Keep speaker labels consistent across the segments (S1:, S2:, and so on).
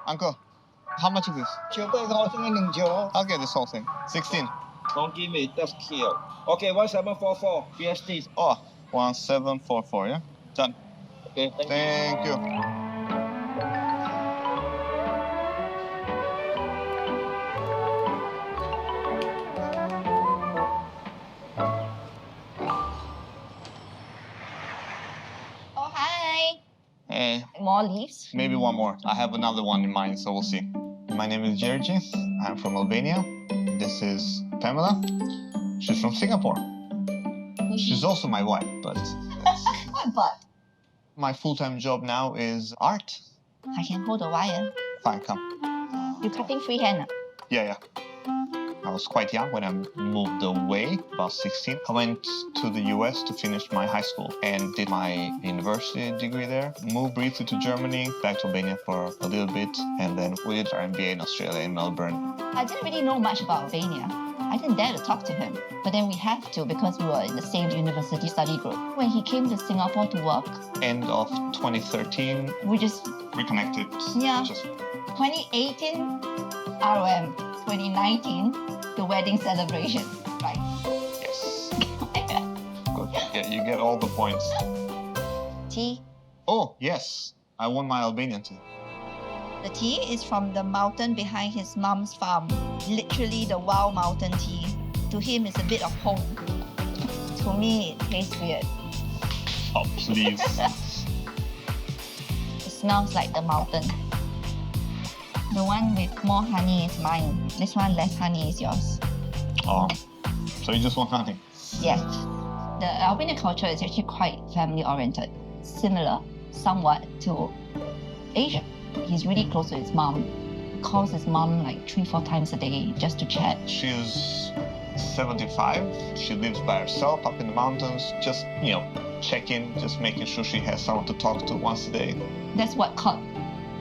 S1: Uncle, how much is this? I'll get this whole thing. 16.
S2: Don't give me, just kill. Okay, 1744 BST.
S1: Oh, 1744, yeah? Done.
S2: Okay,
S1: Thank you.
S3: Oh, hi.
S1: Hey,
S3: More leaves?
S1: maybe one more. I have another one in mind, so we'll see. My name is Gjergji. I'm from Albania. This is Pamela. She's from Singapore. She's also my wife, but
S3: What but?
S1: my full-time job now is art.
S3: I can hold the wire.
S1: Fine, come.
S3: You cutting freehand?
S1: Yeah. I was quite young when I moved away, about 16. I went to the US to finish my high school and did my university degree there. Moved briefly to Germany, back to Albania for a little bit, and then we did our MBA in Australia, in Melbourne.
S3: I didn't really know much about Albania. I didn't dare to talk to him, but then we have to because we were in the same university study group. When he came to Singapore to work,
S1: End of 2013,
S3: we just,
S1: reconnected.
S3: Yeah.
S1: Just
S3: 2018, ROM, 2019, the wedding celebration, right?
S1: yes. Good. Yeah, you get all the points.
S3: Tea.
S1: Oh, yes. I won my Albanian tea.
S3: The tea is from the mountain behind his mom's farm. Literally the wild mountain tea. To him, it's a bit of home. To me, it tastes weird.
S1: Oh, please.
S3: It smells like the mountain. The one with more honey is mine. This one less honey is yours.
S1: Oh, so you just want honey?
S3: Yes. The Albanian culture is actually quite family-oriented. Similar, somewhat, to Asia. He's really close to his mom. Calls his mom like 3-4 times a day just to chat.
S1: She's 75. She lives by herself up in the mountains. Just, check in, just making sure she has someone to talk to once a day.
S3: That's what caught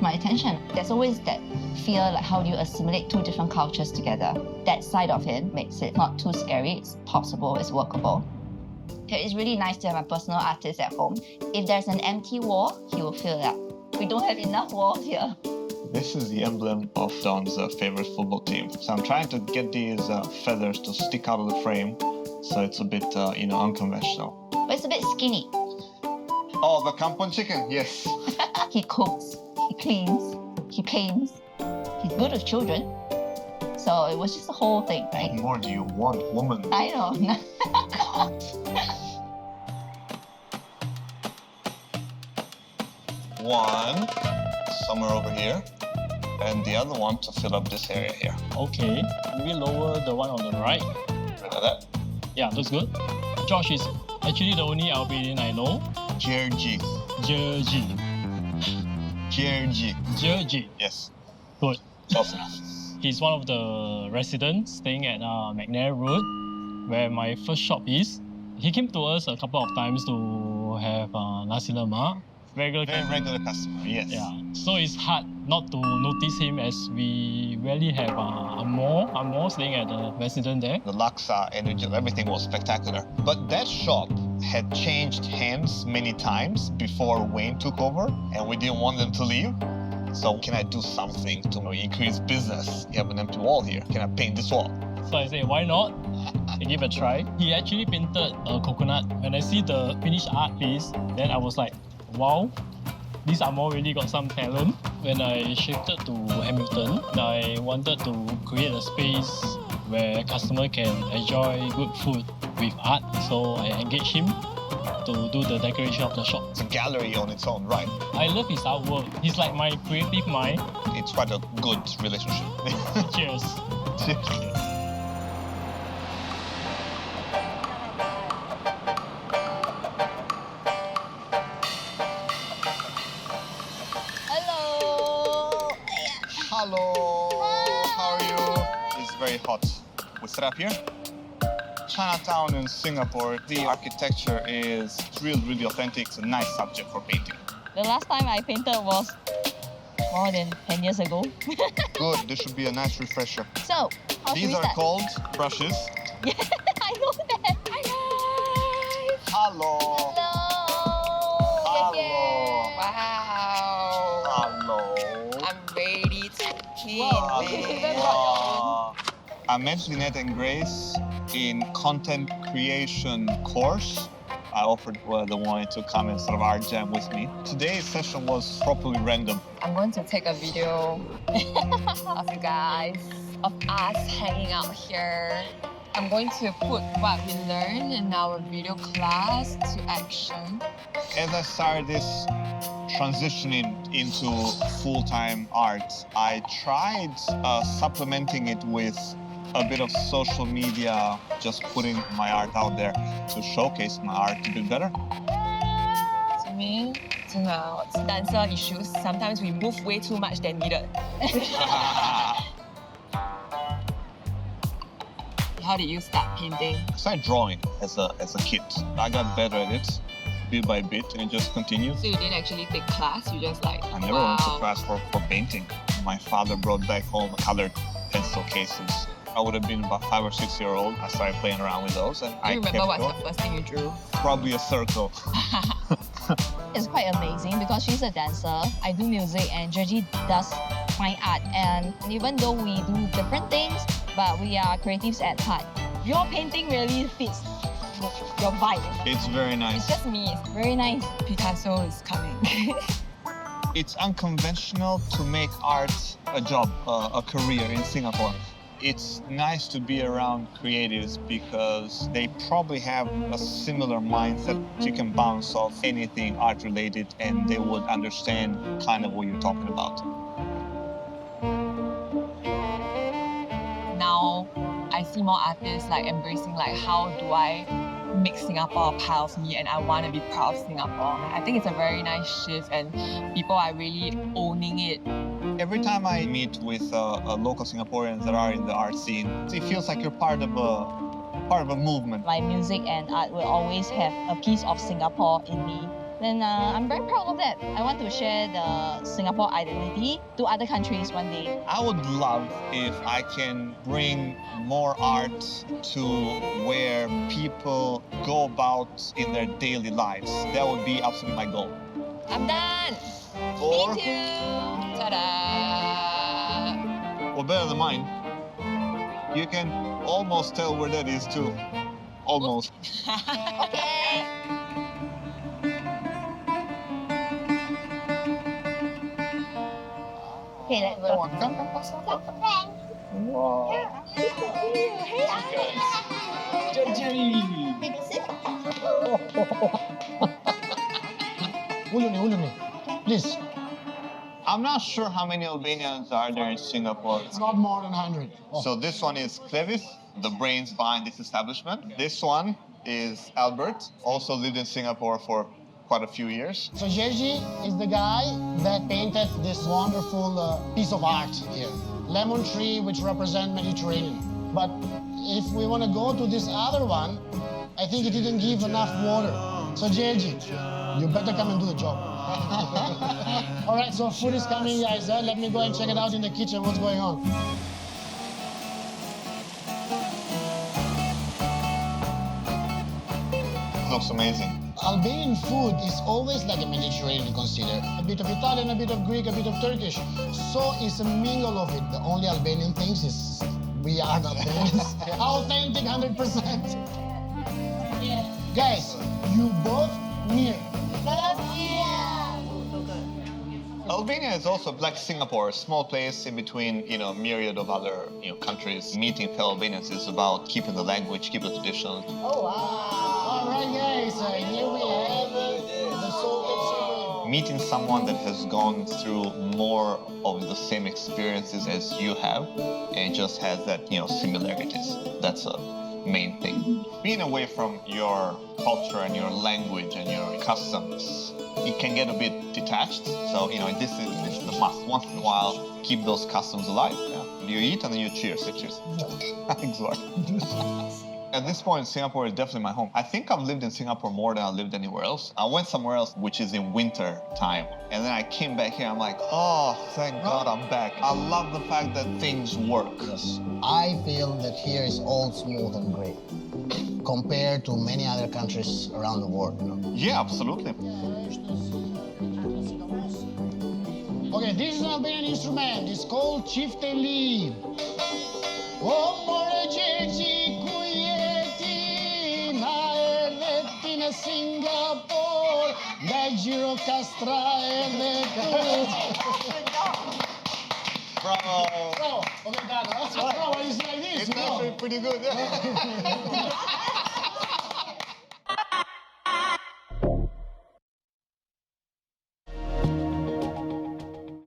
S3: my attention. There's always that fear, like how do you assimilate two different cultures together? That side of it makes it not too scary. It's possible, it's workable. It's really nice to have a personal artist at home. If there's an empty wall, he will fill it up. We don't have enough walls here.
S1: This is the emblem of Don's favorite football team. So I'm trying to get these feathers to stick out of the frame, so it's a bit, unconventional.
S3: But it's a bit skinny.
S1: Oh, the kampung chicken, yes.
S3: He cooks, he cleans, he paints. He's good with children. So it was just a whole thing, right?
S1: What more do you want, woman?
S3: I know.
S1: One, somewhere over here, and the other one to fill up this area here.
S4: Okay, maybe lower the one on the right.
S1: Look at that.
S4: Yeah, looks good. George is actually the only Albanian I know.
S1: Gjergji.
S4: Jerh-gee.
S1: Gjergji.
S4: Jerh-gee.
S1: Yes.
S4: Good.
S1: Close enough.
S4: He's one of the residents staying at McNair Road, where my first shop is. He came to us a couple of times to have nasi lemak.
S1: Very regular customer, yes.
S4: Yeah. So it's hard not to notice him as we rarely have Amor staying at the resident there.
S1: The laksa, energy, everything was spectacular. But that shop had changed hands many times before Wayne took over, and we didn't want them to leave. So can I do something to increase business? You have an empty wall here. Can I paint this wall?
S4: So I say, why not? I give it a try. He actually painted a coconut. When I see the finished art piece, then I was like, wow, this Amor really got some talent. When I shifted to Hamilton, I wanted to create a space where customer can enjoy good food with art. So I engaged him to do the decoration of the shop.
S1: It's a gallery on its own, right?
S4: I love his artwork. He's like my creative mind.
S1: It's quite a good relationship.
S4: Cheers.
S1: Hello, how are you? It's very hot. We set up here. Chinatown in Singapore, the architecture is really authentic. It's a nice subject for painting.
S3: The last time I painted was more than 10 years ago.
S1: Good, this should be a nice refresher.
S3: So, how should
S1: These
S3: we
S1: are
S3: start?
S1: called brushes.
S3: Yeah, I know that. Hi guys.
S1: Hello.
S3: Hello.
S1: Hello.
S3: We're here. Wow.
S1: Hello.
S3: I'm ready Whoa. You even brought
S1: I met Lynette and Grace in content creation course. I offered the one to come and sort of art jam with me. Today's session was properly random.
S5: I'm going to take a video of you guys, of us hanging out here. I'm going to put what we learned in our video class to action.
S1: As I started this transitioning into full-time art, I tried supplementing it with a bit of social media, just putting my art out there to showcase my art a bit better.
S5: To me, it's dancer issues. Sometimes we move way too much than needed. How did you start painting?
S1: I started drawing as a kid. I got better at it bit by bit, and it just continued.
S5: So you didn't actually take class, you just like,
S1: I never went to class for painting. My father brought back home colored pencil cases. I would have been about 5 or 6 years old. I started playing around with those, and
S5: Do you remember what's the first thing you drew?
S1: Probably a circle.
S3: It's quite amazing because she's a dancer. I do music and jerh-gee does fine art. And even though we do different things, but we are creatives at heart. Your painting really fits your vibe.
S1: It's very nice.
S5: It's just me.
S3: It's very nice.
S5: Picasso is coming.
S1: It's unconventional to make art a job, a career in Singapore. It's nice to be around creatives because they probably have a similar mindset. You can bounce off anything art related and they would understand kind of what you're talking about.
S5: Now, I see more artists like embracing like, how do I make Singapore a part of me and I want to be proud of Singapore. I think it's a very nice shift and people are really owning it.
S1: Every time I meet with local Singaporeans that are in the art scene, it feels like you're part of a movement.
S3: My music and art will always have a piece of Singapore in me. Then I'm very proud of that. I want to share the Singapore identity to other countries one day.
S1: I would love if I can bring more art to where people go about in their daily lives. That would be absolutely my goal.
S5: I'm done.
S1: Or,
S5: Me too. Ta-da.
S1: or better than mine, you can almost tell where that is too. Almost.
S5: Okay.
S3: Okay, let's go.
S1: Wow.
S6: Jerh-gee. Uluni, please.
S1: I'm not sure how many Albanians are there in Singapore.
S6: It's not more than 100. Oh.
S1: So this one is Clevis, the brains behind this establishment. This one is Albert, also lived in Singapore for quite a few years.
S6: So jerh-gee is the guy that painted this wonderful piece of art here. Lemon tree, which represent Mediterranean. But if we want to go to this other one, I think it didn't give enough water. So jerh-gee, you better come and do the job. All right, so food is coming, guys. Let me go and check it out in the kitchen, what's going on.
S1: Looks amazing.
S6: Albanian food is always like a Mediterranean consider. A bit of Italian, a bit of Greek, a bit of Turkish. So it's a mingle of it. The only Albanian things is we are the Albanians. Authentic 100%. Guys, you both near.
S1: Albania is also like Singapore, a small place in between, myriad of other, countries. Meeting fellow Albanians is about keeping the language, keeping the traditions.
S6: Oh, wow. All right, guys, here we have the soul.
S1: Meeting someone that has gone through more of the same experiences as you have and just has that, similarities. That's a main thing. Being away from your culture and your language and your customs, it can get a bit detached. So, this is the must. Once in a while, keep those customs alive. Yeah. You eat and then you cheers. Cheers. Exactly. At this point, Singapore is definitely my home. I think I've lived in Singapore more than I lived anywhere else. I went somewhere else, which is in winter time. And then I came back here, I'm like, oh, thank God I'm back. I love the fact that things work.
S6: Yes. I feel that here is all smooth and great compared to many other countries around the world.
S1: Yeah, absolutely.
S6: Okay, this is an Albanian instrument. It's called chieftain. O more jerh-gee ku jeti, na erdheti në Singapore, nga Gjirokastra erdhe tu.
S1: Bravo.
S6: Bravo. Okay, Dad. Bravo. It's like this.
S1: It's actually pretty good. Yeah.